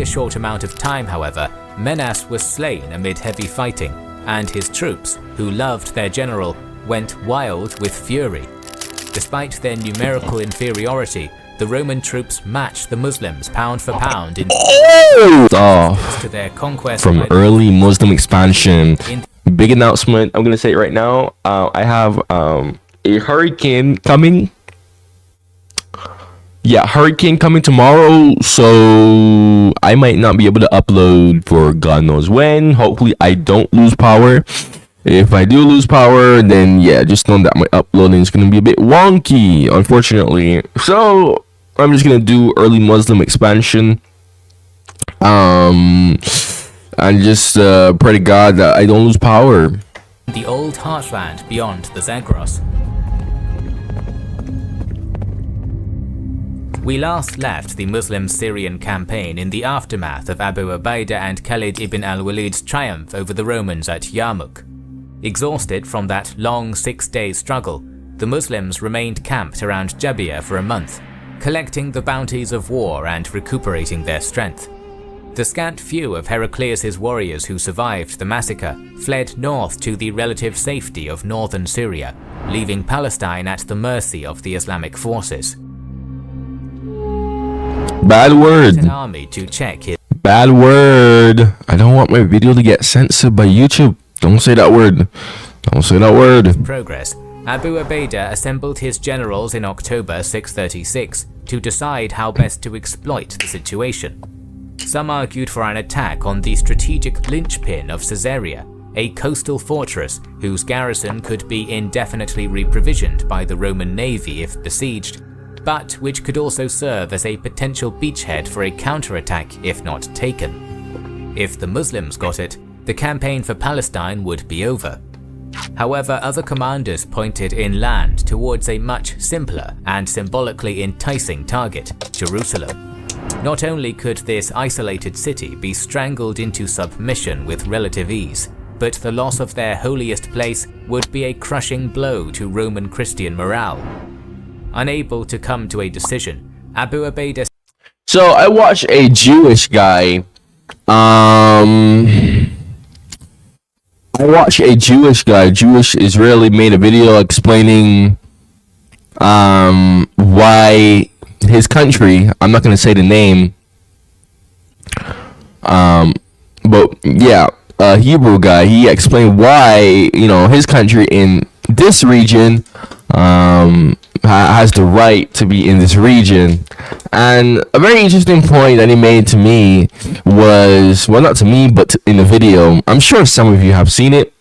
a short amount of time, however, Menas was slain amid heavy fighting, and his troops, who loved their general, went wild with fury. Despite their numerical inferiority, the Roman troops matched the Muslims pound for pound in to their conquest from early Muslim expansion. Big announcement, I'm gonna say it right now. I have a hurricane coming. Yeah, hurricane coming tomorrow, so I might not be able to upload for God knows when. Hopefully I don't lose power. If I do lose power, then yeah, just know that my uploading is going to be a bit wonky, unfortunately. So I'm just going to do early Muslim expansion. And just pray to God that I don't lose power. The old heartland beyond the Zagros. We last left the Muslim-Syrian campaign in the aftermath of Abu Ubaidah and Khalid ibn al-Walid's triumph over the Romans at Yarmouk. Exhausted from that long 6-day struggle, the Muslims remained camped around Jabiyah for a month, collecting the bounties of war and recuperating their strength. The scant few of Heraclius' warriors who survived the massacre fled north to the relative safety of northern Syria, leaving Palestine at the mercy of the Islamic forces. Bad word. An army to check his Bad word. I don't want my video to get censored by YouTube. Don't say that word. Don't say that word. Progress. Abu Ubaidah assembled his generals in October 636 to decide how best to exploit the situation. Some argued for an attack on the strategic linchpin of Caesarea, a coastal fortress whose garrison could be indefinitely reprovisioned by the Roman navy if besieged, but which could also serve as a potential beachhead for a counterattack if not taken. If the Muslims got it, the campaign for Palestine would be over. However, other commanders pointed inland towards a much simpler and symbolically enticing target, Jerusalem. Not only could this isolated city be strangled into submission with relative ease, but the loss of their holiest place would be a crushing blow to Roman Christian morale. Unable to come to a decision, Abu Ubaidah. So I watched a Jewish guy. Jewish Israeli, made a video explaining why his country, I'm not gonna say the name, but yeah, a Hebrew guy, he explained why, his country in this region has the right to be in this region. And a very interesting point that he made to me was, well, not to me, but in the video. I'm sure some of you have seen it,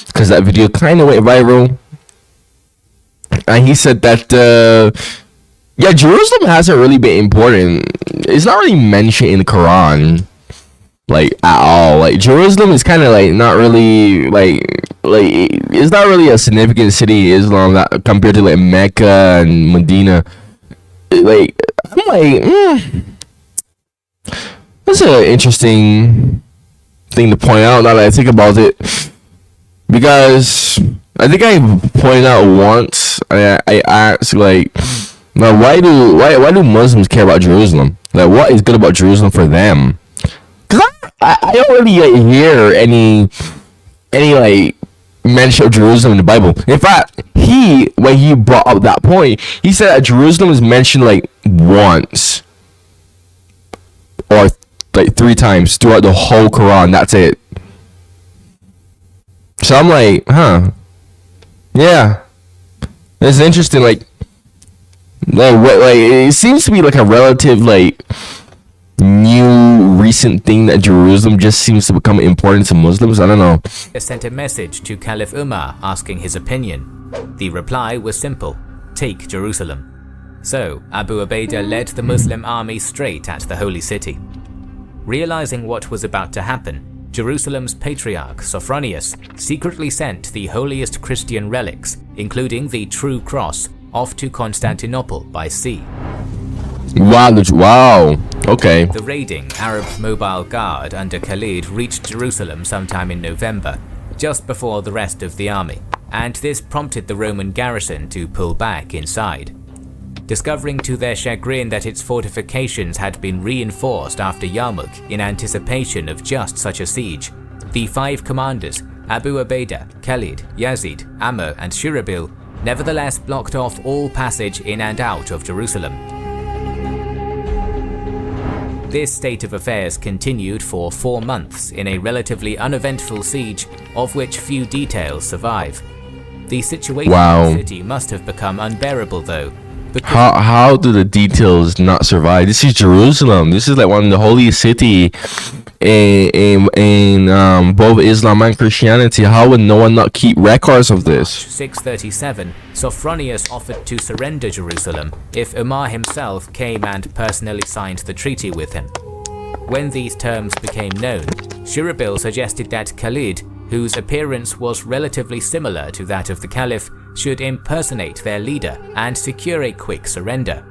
because that video kind of went viral. And he said that, Jerusalem hasn't really been important. It's not really mentioned in the Quran, at all. Jerusalem is kind of not really it's not really a significant city in Islam that compared to Mecca and Medina. That's an interesting thing to point out now that I think about it, because I think I pointed out once. I asked now why do Muslims care about Jerusalem? What is good about Jerusalem for them? Because I don't really hear any mention of Jerusalem in the Bible. In fact, when he brought up that point, he said that Jerusalem is mentioned once or 3 times throughout the whole Quran. That's it. So I'm yeah, it's interesting. It seems to be a relative new recent thing that Jerusalem just seems to become important to Muslims. I don't know. Sent a message to Caliph Umar asking his opinion. The reply was simple: take Jerusalem. So Abu Ubaidah led the Muslim army straight at the holy city. Realizing what was about to happen, Jerusalem's patriarch Sophronius secretly sent the holiest Christian relics, including the True Cross, off to Constantinople by sea. Wow. Okay. The raiding Arab mobile guard under Khalid reached Jerusalem sometime in November, just before the rest of the army, and this prompted the Roman garrison to pull back inside. discovering to their chagrin that its fortifications had been reinforced after Yarmouk in anticipation of just such a siege, the 5 commanders, Abu Ubaidah, Khalid, Yazid, Amr and Shirabil, nevertheless blocked off all passage in and out of Jerusalem. This state of affairs continued for 4 months in a relatively uneventful siege, of which few details survive. The situation in the city must have become unbearable though. How do the details not survive? This is Jerusalem. This is like one of the holiest city in both Islam and Christianity. How would no one not keep records of this? 637, Sophronius offered to surrender Jerusalem if Umar himself came and personally signed the treaty with him. When these terms became known, Shirabil suggested that Khalid, whose appearance was relatively similar to that of the Caliph, should impersonate their leader and secure a quick surrender.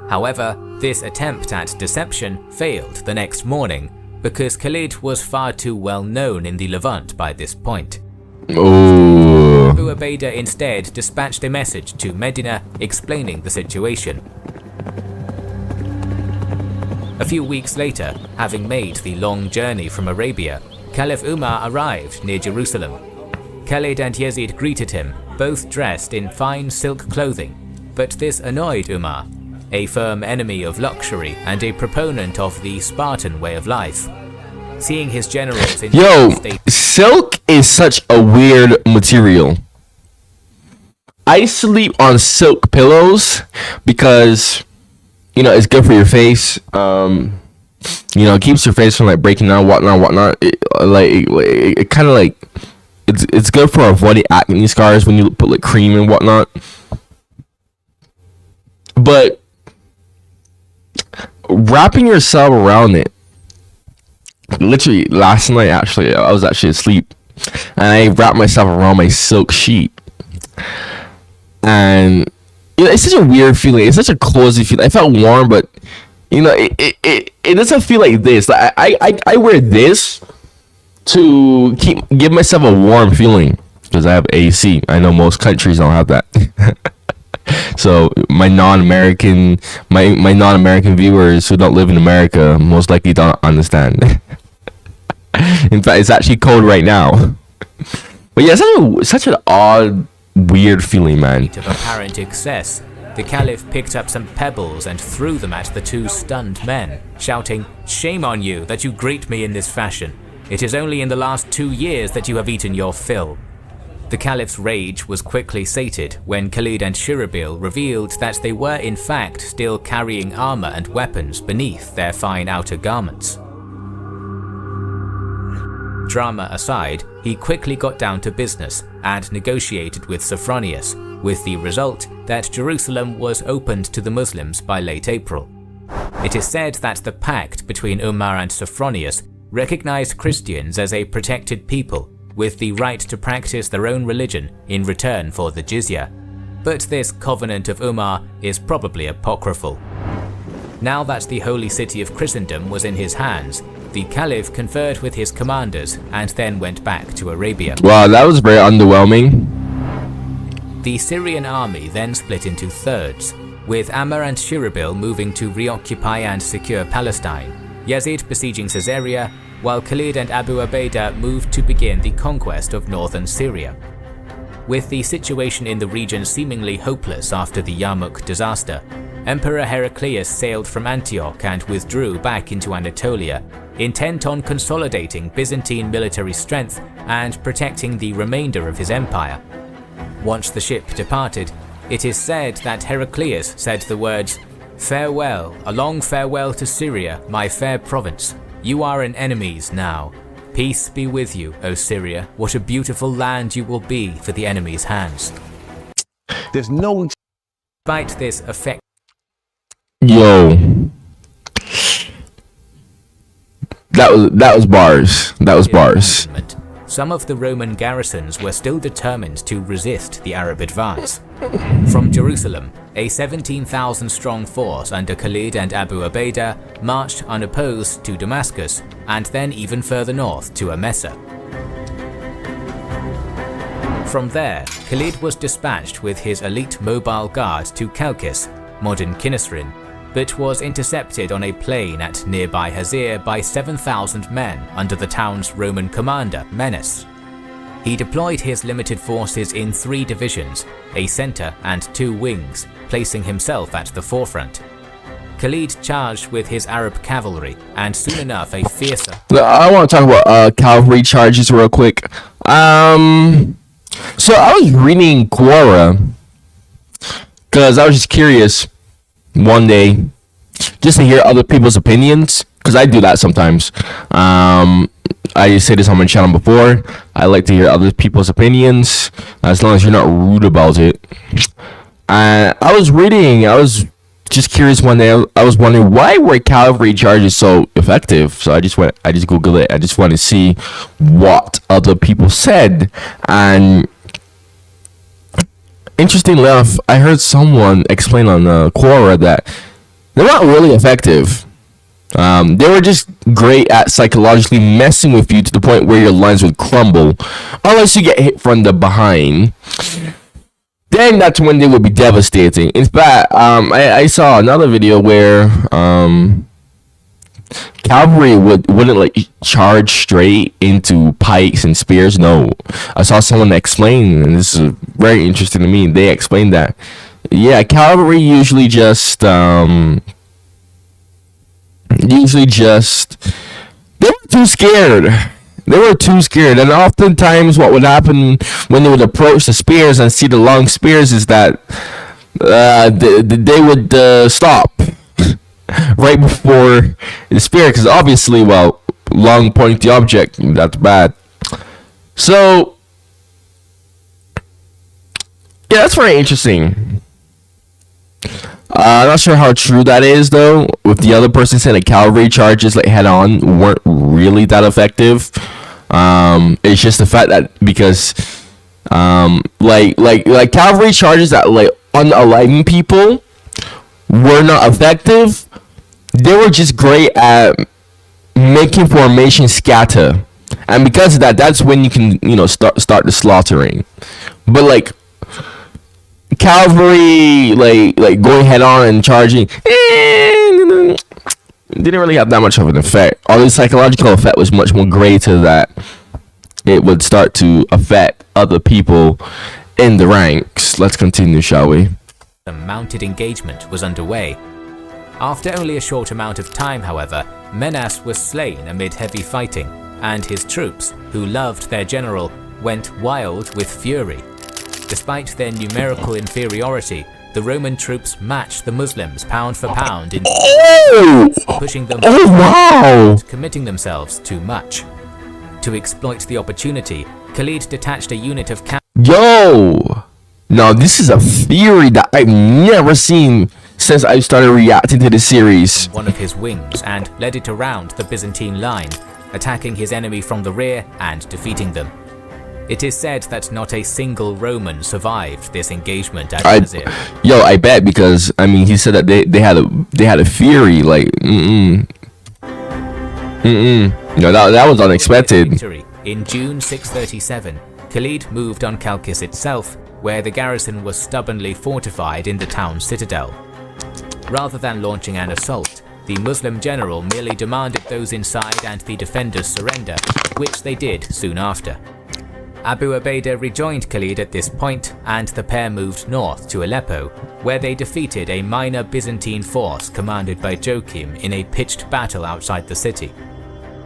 However, this attempt at deception failed the next morning because Khalid was far too well known in the Levant by this point. Abu Ubaidah instead dispatched a message to Medina explaining the situation. A few weeks later, having made the long journey from Arabia, Caliph Umar arrived near Jerusalem. Khalid and Yazid greeted him, both dressed in fine silk clothing, but this annoyed Umar, a firm enemy of luxury and a proponent of the Spartan way of life. Seeing his generals in silk is such a weird material. I sleep on silk pillows because, you know, it's good for your face. You know, it keeps your face from like breaking down, whatnot. It kind of like it's good for avoiding acne scars when you put like cream and whatnot. But wrapping yourself around it, literally last night, actually, I was actually asleep, and I wrapped myself around my silk sheet, and you know, it's such a weird feeling. It's such a cozy feeling. I felt warm, but you know, it doesn't feel like this. Like I wear this to give myself a warm feeling because I have AC. I know most countries don't have that. So my non-American viewers who don't live in America most likely don't understand. In fact, it's actually cold right now. But yeah, it's such an odd, weird feeling, man. Of apparent excess, the Caliph picked up some pebbles and threw them at the 2 stunned men, shouting, "Shame on you that you greet me in this fashion. It is only in the last 2 years that you have eaten your fill." The Caliph's rage was quickly sated when Khalid and Shirabil revealed that they were in fact still carrying armor and weapons beneath their fine outer garments. Drama aside, he quickly got down to business and negotiated with Sophronius, with the result that Jerusalem was opened to the Muslims by late April. It is said that the pact between Umar and Sophronius recognized Christians as a protected people with the right to practice their own religion in return for the jizya. But this covenant of Umar is probably apocryphal. Now that the holy city of Christendom was in his hands, the Caliph conferred with his commanders and then went back to Arabia. Wow, that was very underwhelming. The Syrian army then split into thirds, with Amr and Shirabil moving to reoccupy and secure Palestine, Yazid besieging Caesarea, while Khalid and Abu Ubaidah moved to begin the conquest of northern Syria. With the situation in the region seemingly hopeless after the Yarmouk disaster, Emperor Heraclius sailed from Antioch and withdrew back into Anatolia, intent on consolidating Byzantine military strength and protecting the remainder of his empire. Once the ship departed, it is said that Heraclius said the words, "Farewell, a long farewell to Syria, my fair province. You are in enemies now. Peace be with you, O Syria. What a beautiful land you will be for the enemy's hands." There's no... Despite this effect... Yo. That was bars. That was bars. Some of the Roman garrisons were still determined to resist the Arab advance. From Jerusalem, a 17,000-strong force under Khalid and Abu Ubaidah marched unopposed to Damascus and then even further north to Emesa. From there, Khalid was dispatched with his elite mobile guard to Chalcis, modern Kinisrin, but was intercepted on a plain at nearby Hazir by 7,000 men under the town's Roman commander, Menes. He deployed his limited forces in 3 divisions, a center and 2 wings, placing himself at the forefront. Khalid charged with his Arab cavalry, and soon enough a fiercer... I want to talk about cavalry charges real quick. So I was reading Quora, because I was just curious one day, just to hear other people's opinions, because I do that sometimes. I said this on my channel before. I like to hear other people's opinions, as long as you're not rude about it. And I was just curious one day. I was wondering, why were cavalry charges so effective? So I just googled it. I just wanted to see what other people said. And interestingly enough, I heard someone explain on Quora that they're not really effective. They were just great at psychologically messing with you to the point where your lines would crumble, unless you get hit from the behind. Then that's when they would be devastating. In fact, I saw another video where cavalry wouldn't like charge straight into pikes and spears. No, I saw someone explain, and this is very interesting to me. They explained that, yeah, cavalry usually just they were too scared. They were too scared, and oftentimes what would happen when they would approach the spears and see the long spears is that they would stop right before the spear, because obviously, well, long pointy object, that's bad. So yeah, that's very interesting. I'm not sure how true that is, though. With the other person saying that cavalry charges like head on weren't really that effective. It's just the fact that because like cavalry charges that like unaligned people were not effective. They were just great at making formation scatter, and because of that, that's when you can start the slaughtering. But like cavalry like going head on and charging didn't really have that much of an effect. All the psychological effect was much more greater, that it would start to affect other people in the ranks. Let's continue, shall we? A mounted engagement was underway. After only a short amount of time, however, Menas was slain amid heavy fighting, and his troops, who loved their general, went wild with fury. Despite their numerical inferiority, the Roman troops matched the Muslims pound for pound in pushing them committing themselves too much. To exploit the opportunity, Khalid detached a unit of now this is a theory that I've never seen since I started reacting to the series. One of his wings and led it around the Byzantine line, attacking his enemy from the rear and defeating them. It is said that not a single Roman survived this engagement at Hazir. I bet, because I mean he said that they had a fury like that was unexpected. Victory. In June 637, Khalid moved on Chalcis itself, where the garrison was stubbornly fortified in the town's citadel. Rather than launching an assault, the Muslim general merely demanded those inside and the defenders surrender, which they did soon after. Abu Ubaidah rejoined Khalid at this point, and the pair moved north to Aleppo, where they defeated a minor Byzantine force commanded by Joachim in a pitched battle outside the city.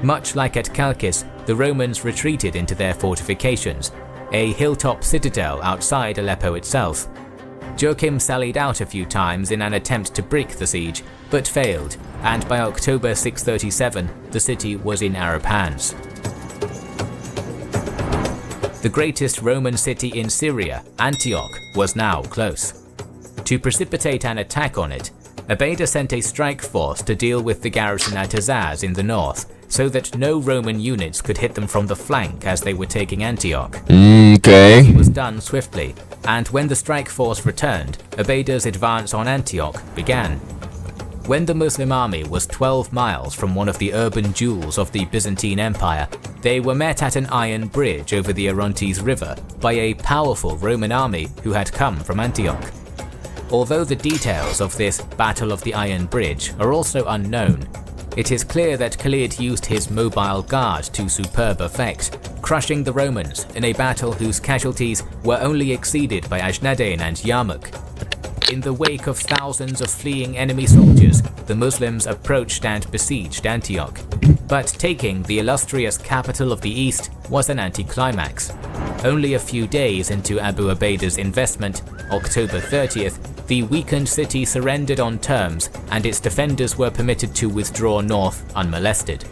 Much like at Chalcis, the Romans retreated into their fortifications, a hilltop citadel outside Aleppo itself. Joachim sallied out a few times in an attempt to break the siege, but failed, and by October 637, the city was in Arab hands. The greatest Roman city in Syria, Antioch, was now close. To precipitate an attack on it, Ubaidah sent a strike force to deal with the garrison at Azaz in the north, so that no Roman units could hit them from the flank as they were taking Antioch. Okay. It was done swiftly, and when the strike force returned, Ubaidah's advance on Antioch began. When the Muslim army was 12 miles from one of the urban jewels of the Byzantine Empire, they were met at an iron bridge over the Orontes River by a powerful Roman army who had come from Antioch. Although the details of this Battle of the Iron Bridge are also unknown, it is clear that Khalid used his mobile guard to superb effect, crushing the Romans in a battle whose casualties were only exceeded by Ajnadayn and Yarmouk. In the wake of thousands of fleeing enemy soldiers, the Muslims approached and besieged Antioch. But taking the illustrious capital of the East was an anticlimax. Only a few days into Abu Ubaida's investment, October 30th, the weakened city surrendered on terms and its defenders were permitted to withdraw north unmolested.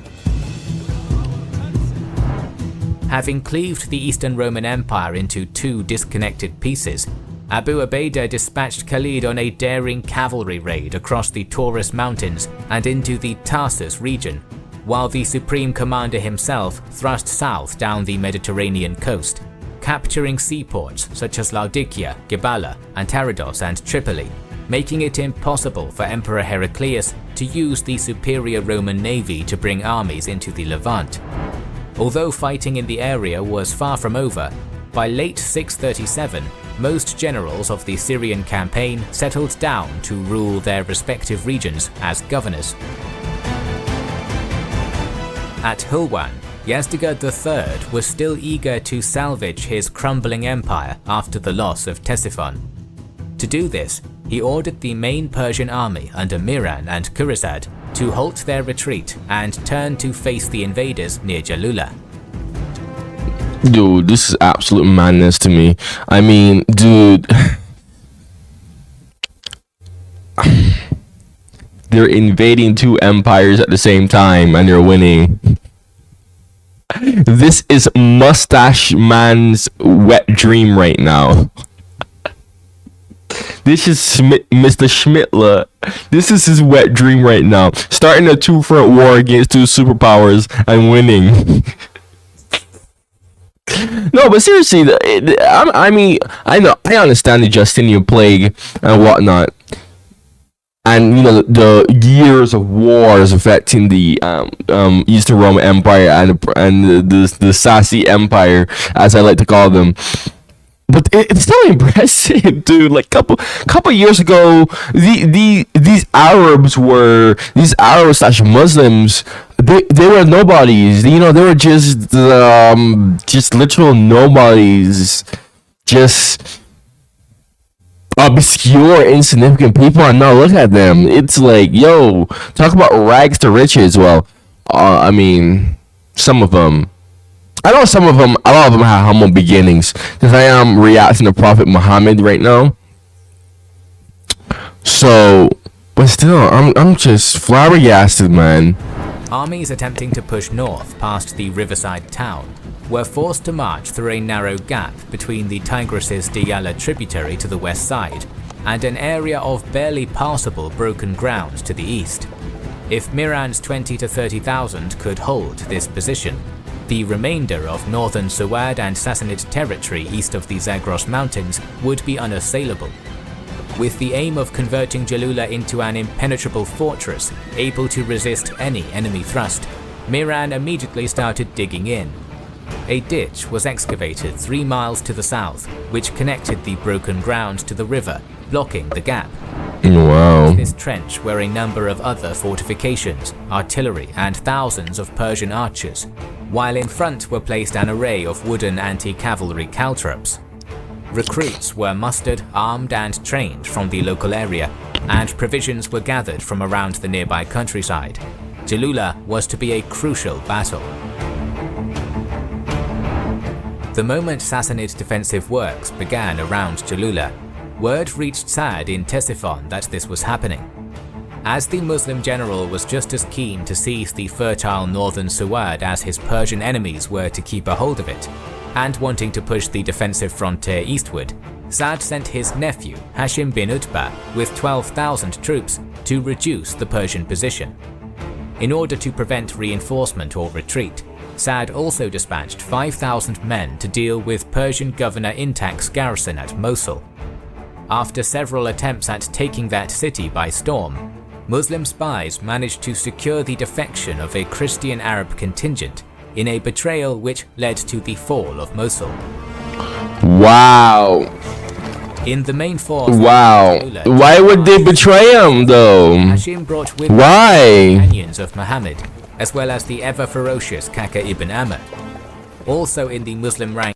Having cleaved the Eastern Roman Empire into two disconnected pieces, Abu Ubaidah dispatched Khalid on a daring cavalry raid across the Taurus Mountains and into the Tarsus region, while the supreme commander himself thrust south down the Mediterranean coast, capturing seaports such as Laodicea, Gibala, Antarados and Tripoli, making it impossible for Emperor Heraclius to use the superior Roman navy to bring armies into the Levant. Although fighting in the area was far from over, by late 637, most generals of the Syrian campaign settled down to rule their respective regions as governors. At Hulwan, Yazdegerd III was still eager to salvage his crumbling empire after the loss of Ctesiphon. To do this, he ordered the main Persian army under Miran and Khurizad to halt their retreat and turn to face the invaders near Jalula. Dude, this is absolute madness to me. I mean, dude, they're invading two empires at the same time and they're winning. This is Mustache Man's wet dream right now. This is Mr. Schmittler. This is his wet dream right now. Starting a two-front war against two superpowers and winning. No, but seriously, I mean, I understand the Justinian plague and whatnot, and you know the years of wars affecting the Eastern Roman Empire and the Sassanian Empire, as I like to call them. But it's still impressive, dude. Like couple years ago, these Arabs/Muslims. They were nobodies. You know, they were just literal nobodies, just obscure, insignificant people. And now look at them. It's like, yo, talk about rags to riches. Well, I mean, some of them. I know some of them. A lot of them have humble beginnings. Because I am reacting to Prophet Muhammad right now. So, but still, I'm just flabbergasted, man. Armies attempting to push north past the riverside town were forced to march through a narrow gap between the Tigris's Diyala tributary to the west side and an area of barely passable broken ground to the east. If Miran's 20 to 30,000 could hold this position, the remainder of northern Suwad and Sassanid territory east of the Zagros Mountains would be unassailable. With the aim of converting Jalula into an impenetrable fortress able to resist any enemy thrust, Miran immediately started digging in. A ditch was excavated 3 miles to the south, which connected the broken ground to the river, blocking the gap. Wow. In this trench were a number of other fortifications, artillery, and thousands of Persian archers, while in front were placed an array of wooden anti-cavalry caltrops. Recruits were mustered, armed and trained from the local area, and provisions were gathered from around the nearby countryside. Jalula was to be a crucial battle. The moment Sassanid defensive works began around Jalula, word reached Sa'd in Ctesiphon that this was happening. As the Muslim general was just as keen to seize the fertile northern Suwad as his Persian enemies were to keep a hold of it, and wanting to push the defensive frontier eastward, Sa'd sent his nephew Hashim bin Utbah with 12,000 troops to reduce the Persian position. In order to prevent reinforcement or retreat, Sa'd also dispatched 5,000 men to deal with Persian governor Intak's garrison at Mosul. After several attempts at taking that city by storm, Muslim spies managed to secure the defection of a Christian Arab contingent in a betrayal which led to the fall of Mosul. Wow. In the main force, Wow. Why would they betray him though? Hashim brought with Why? him the companions of Muhammad, as well as the ever-ferocious Kaka ibn Amr. Also in the Muslim rank.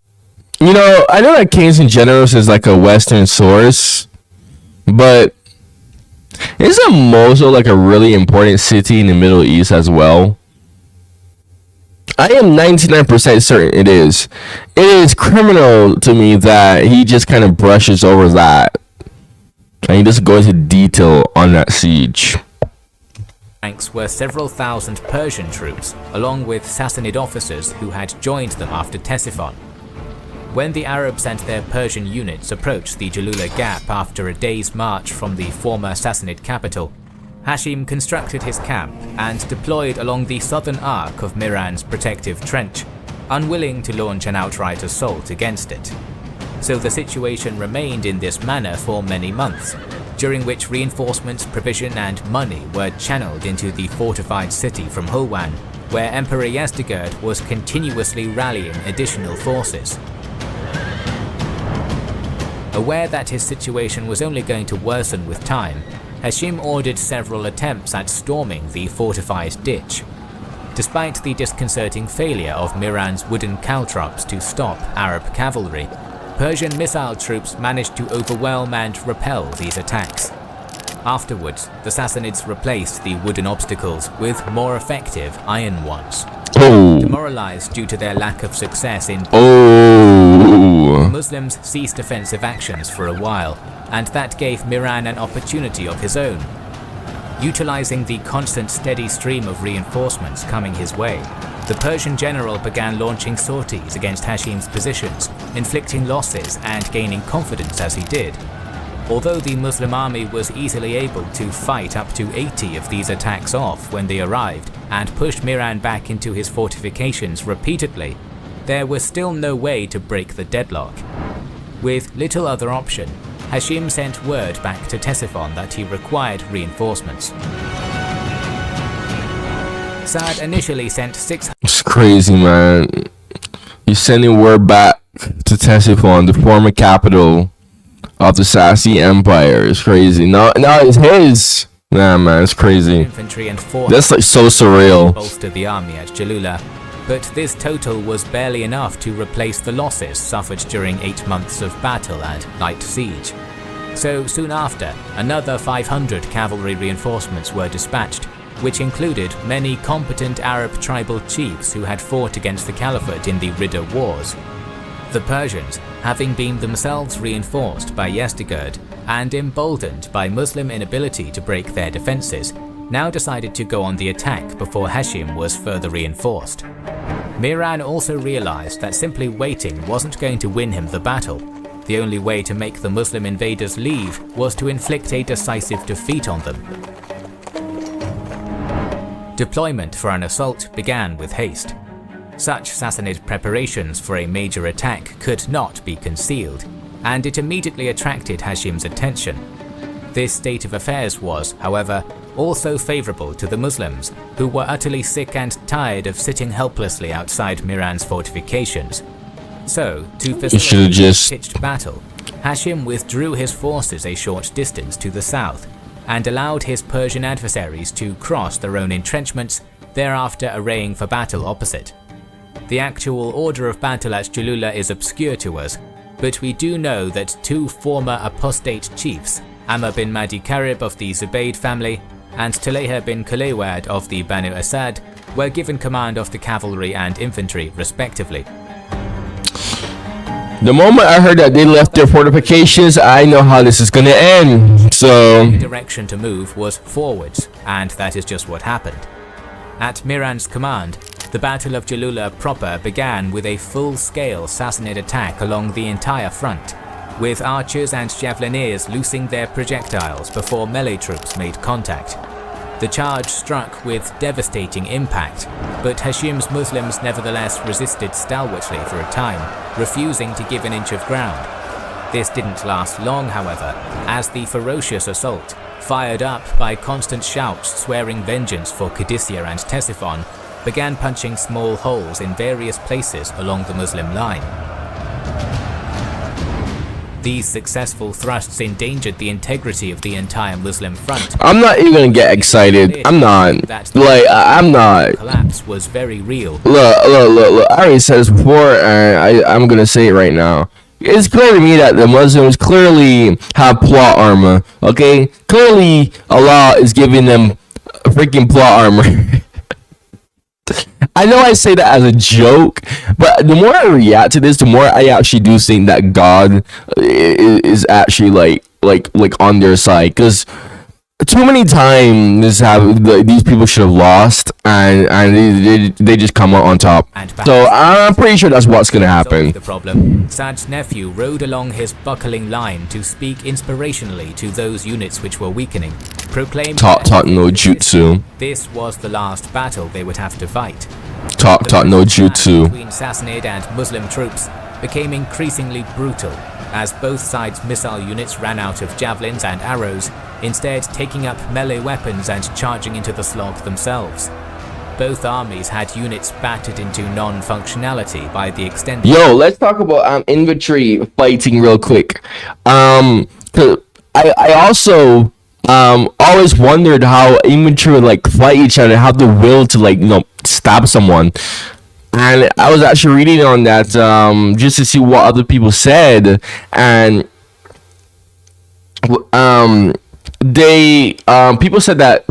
You know, I know that Kings and Generals is like a Western source, but isn't Mosul like a really important city in the Middle East as well? I am 99% certain it is. It is criminal to me that he just kind of brushes over that. And he just goes into detail on that siege. Ranks were several thousand Persian troops, along with Sassanid officers who had joined them after Ctesiphon. When the Arabs and their Persian units approached the Jalula Gap after a day's march from the former Sassanid capital, Hashim constructed his camp and deployed along the southern arc of Miran's protective trench, unwilling to launch an outright assault against it. So the situation remained in this manner for many months, during which reinforcements, provision and money were channeled into the fortified city from Hulwan, where Emperor Yazdegerd was continuously rallying additional forces. Aware that his situation was only going to worsen with time, Hashim ordered several attempts at storming the fortified ditch. Despite the disconcerting failure of Miran's wooden caltrops to stop Arab cavalry, Persian missile troops managed to overwhelm and repel these attacks. Afterwards, the Sassanids replaced the wooden obstacles with more effective iron ones. Demoralized due to their lack of success in the Muslims ceased offensive actions for a while, and that gave Miran an opportunity of his own. Utilizing the constant steady stream of reinforcements coming his way, the Persian general began launching sorties against Hashim's positions, inflicting losses and gaining confidence as he did. Although the Muslim army was easily able to fight up to 80 of these attacks off when they arrived and pushed Miran back into his fortifications repeatedly, there was still no way to break the deadlock. With little other option, Hashim sent word back to Ctesiphon that he required reinforcements. Sa'd initially sent 600. It's crazy, man. He's sending word back to Ctesiphon, the former capital of the Sassanian Empire. It's crazy. No, it's his. Nah, man, it's crazy. Infantry and that's like so surreal. Bolster the army at Jalula, but this total was barely enough to replace the losses suffered during 8 months of battle and night siege. So soon after, another 500 cavalry reinforcements were dispatched, which included many competent Arab tribal chiefs who had fought against the Caliphate in the Ridda Wars. The Persians, having been themselves reinforced by Yazdegerd and emboldened by Muslim inability to break their defences, now decided to go on the attack before Hashim was further reinforced. Miran also realised that simply waiting wasn't going to win him the battle. The only way to make the Muslim invaders leave was to inflict a decisive defeat on them. Deployment for an assault began with haste. Such Sassanid preparations for a major attack could not be concealed, and it immediately attracted Hashim's attention. This state of affairs was, however, also favourable to the Muslims, who were utterly sick and tired of sitting helplessly outside Miran's fortifications. So, to facilitate a pitched battle, Hashim withdrew his forces a short distance to the south, and allowed his Persian adversaries to cross their own entrenchments, thereafter arraying for battle opposite. The actual order of battle at Jalula is obscure to us, but we do know that 2 former apostate chiefs, Amr bin Madi Karib of the Zubayd family and Talayha bin Kulaywad of the Banu Asad, were given command of the cavalry and infantry respectively. The moment I heard that they left their fortifications, I know how this is going to end. So the direction to move was forwards, and that is just what happened. At Miran's command, the Battle of Jalula proper began with a full-scale Sassanid attack along the entire front, with archers and javeliniers loosing their projectiles before melee troops made contact. The charge struck with devastating impact, but Hashim's Muslims nevertheless resisted stalwartly for a time, refusing to give an inch of ground. This didn't last long, however, as the ferocious assault, fired up by constant shouts swearing vengeance for al-Qadisiyyah and Ctesiphon, began punching small holes in various places along the Muslim line. These successful thrusts endangered the integrity of the entire Muslim front. I'm not even gonna get excited. I'm not. Like, I'm not. Collapse was very real. Look. I already said this before, and I'm gonna say it right now. It's clear to me that the Muslims clearly have plot armor. Okay, clearly Allah is giving them freaking plot armor. I know I say that as a joke, but the more I react to this, the more I actually do think that God is actually like on their side. Because too many times these people should have lost, and they just come out on top. So I'm pretty sure that's what's gonna happen. The problem. Sa'd's nephew rode along his buckling line to speak inspirationally to those units which were weakening, proclaiming Talk no jutsu. this was the last battle they would have to fight. Talk no jutsu. Between Sassanid and Muslim troops became increasingly brutal, as both sides' missile units ran out of javelins and arrows, instead taking up melee weapons and charging into the slog themselves. Both armies had units battered into non-functionality by the extended... Yo, let's talk about infantry fighting real quick. 'Cause I also always wondered how infantry would like fight each other, have the will to like, you know, stab someone. And I was actually reading on that just to see what other people said, and people said that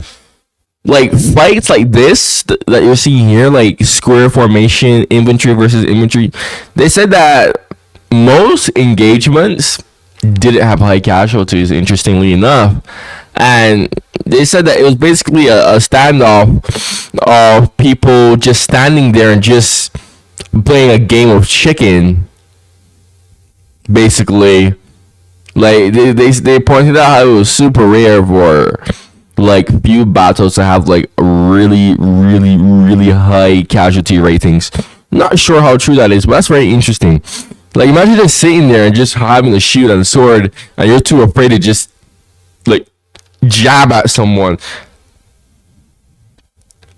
like fights like this that you're seeing here, like square formation, infantry versus infantry, they said that most engagements didn't have high casualties, interestingly enough. And they said that it was basically a standoff of people just standing there and just playing a game of chicken, basically. Like they pointed out how it was super rare for like few battles to have like really high casualty ratings. Not sure how true that is, but that's very interesting. Like, imagine just sitting there and just having to shoot on a sword, and you're too afraid to just like jab at someone.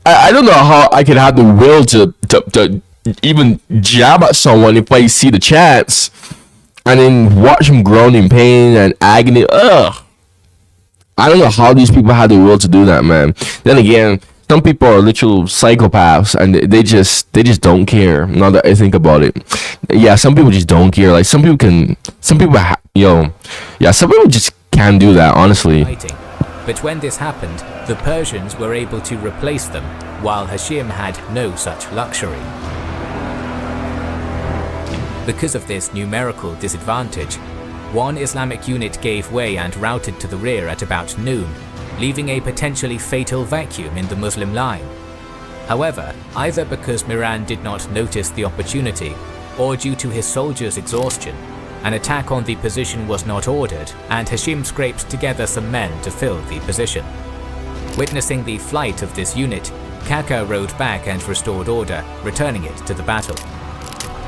I don't know how I could have the will to even jab at someone if I see the chance, and then watch them groan in pain and agony. Ugh. I don't know how these people had the will to do that, man. Then again, some people are literal psychopaths, and they just don't care. Now that I think about it, yeah, some people just don't care. Like some people some people just can't do that, honestly. But when this happened, the Persians were able to replace them, while Hashim had no such luxury. Because of this numerical disadvantage, one Islamic unit gave way and routed to the rear at about noon, leaving a potentially fatal vacuum in the Muslim line. However, either because Miran did not notice the opportunity, or due to his soldiers' exhaustion, an attack on the position was not ordered, and Hashim scraped together some men to fill the position. Witnessing the flight of this unit, Kaka rode back and restored order, returning it to the battle.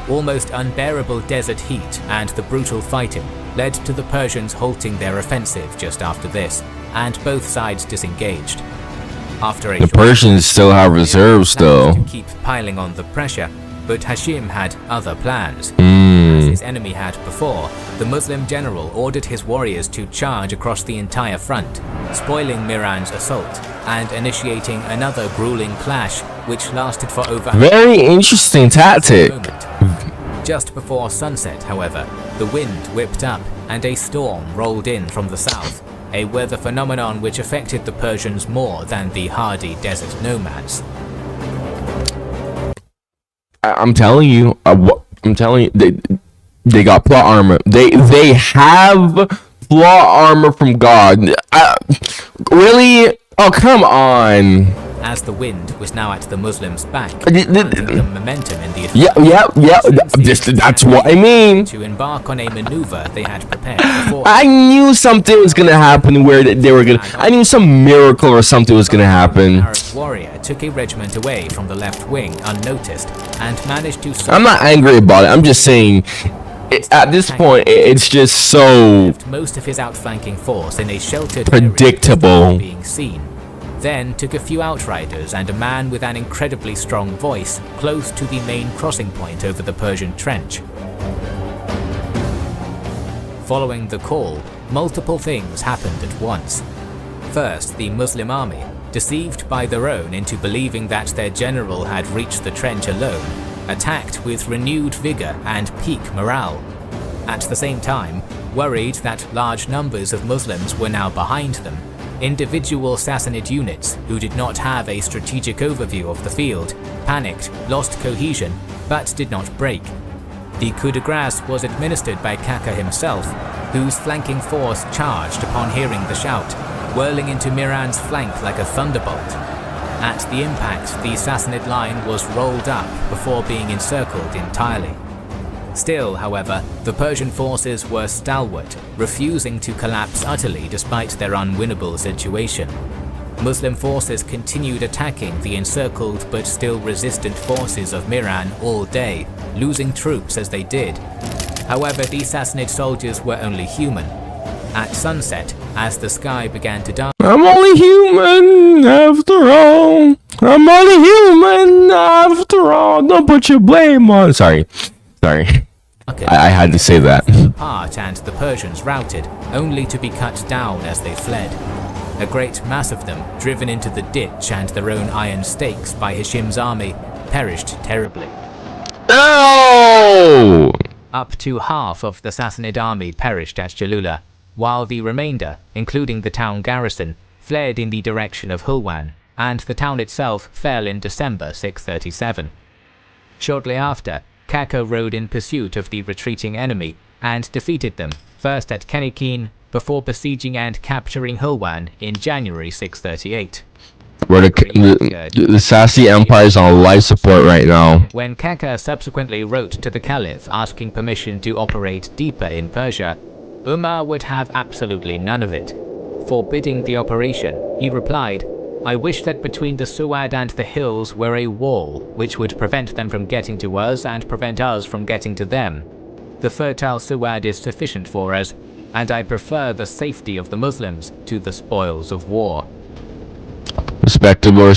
Almost unbearable desert heat and the brutal fighting led to the Persians halting their offensive just after this, and both sides disengaged. After the Persians still have reserves though. To keep piling on the pressure, but Hashim had other plans. As his enemy had before, the Muslim general ordered his warriors to charge across the entire front, spoiling Miran's assault and initiating another grueling clash which lasted for over very interesting tactic. Just before sunset, however, the wind whipped up and a storm rolled in from the south, a weather phenomenon which affected the Persians more than the hardy desert nomads. I'm telling you, they got plot armor. They have plot armor from God. Really? Oh, come on. As the wind was now at the Muslims' back, the momentum in the that's what I mean. To embark on a maneuver they had prepared before. I knew something was gonna happen where they were gonna. I knew some miracle or something was gonna happen. Arab warrior took a regiment away from the left wing unnoticed and managed to. I'm not angry about it. I'm just saying. At this point, it's just so most of his outflanking force in a sheltered predictable. Being seen. Then took a few outriders and a man with an incredibly strong voice close to the main crossing point over the Persian trench. Following the call, multiple things happened at once. First, the Muslim army, deceived by their own into believing that their general had reached the trench alone, attacked with renewed vigor and peak morale. At the same time, worried that large numbers of Muslims were now behind them, individual Sassanid units who did not have a strategic overview of the field panicked, lost cohesion, but did not break. The coup de grace was administered by Kaka himself, whose flanking force charged upon hearing the shout, whirling into Mihran's flank like a thunderbolt. At the impact, the Sassanid line was rolled up before being encircled entirely. Still, however, the Persian forces were stalwart, refusing to collapse utterly despite their unwinnable situation. Muslim forces continued attacking the encircled but still resistant forces of Mihran all day, losing troops as they did. However, the Sassanid soldiers were only human. At sunset, as the sky began to darken, I'm only human after all. I'm only human after all. Don't put your blame on. Sorry. I had to say that. apart and the Persians routed, only to be cut down as they fled. A great mass of them, driven into the ditch and their own iron stakes by Hishim's army, perished terribly. No! Up to half of the Sassanid army perished at Jalula, while the remainder, including the town garrison, fled in the direction of Hulwan, and the town itself fell in December 637. Shortly after, Kaka rode in pursuit of the retreating enemy and defeated them, first at Kenikin, before besieging and capturing Hulwan in January 638. Where the Sassanian Empire is on life support right now. When Kaka subsequently wrote to the Caliph asking permission to operate deeper in Persia, Umar would have absolutely none of it. Forbidding the operation, he replied, "I wish that between the Suad and the hills were a wall, which would prevent them from getting to us and prevent us from getting to them. The fertile Suad is sufficient for us, and I prefer the safety of the Muslims to the spoils of war." Respectable,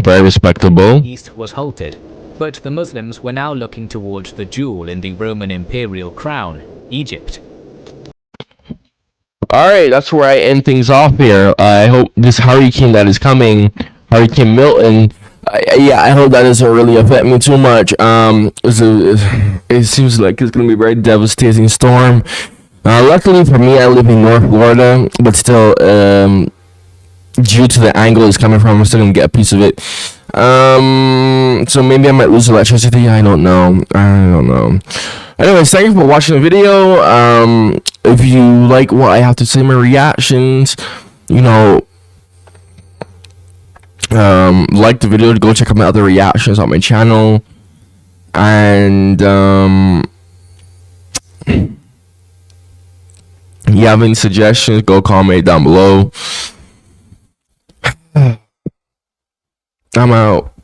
very respectable. East was halted, but the Muslims were now looking towards the jewel in the Roman imperial crown, Egypt. Alright, that's where I end things off here. I hope this hurricane that is coming, Hurricane Milton, I hope that doesn't really affect me too much. It seems like it's going to be a very devastating storm. Luckily for me, I live in North Florida, but still, due to the angle it's coming from, I'm still gonna get a piece of it. So maybe I might lose electricity. I don't know. Anyways, thank you for watching the video. If you like what I have to say, my reactions, like the video, go check out my other reactions on my channel. And you have any suggestions, go comment down below. I'm out.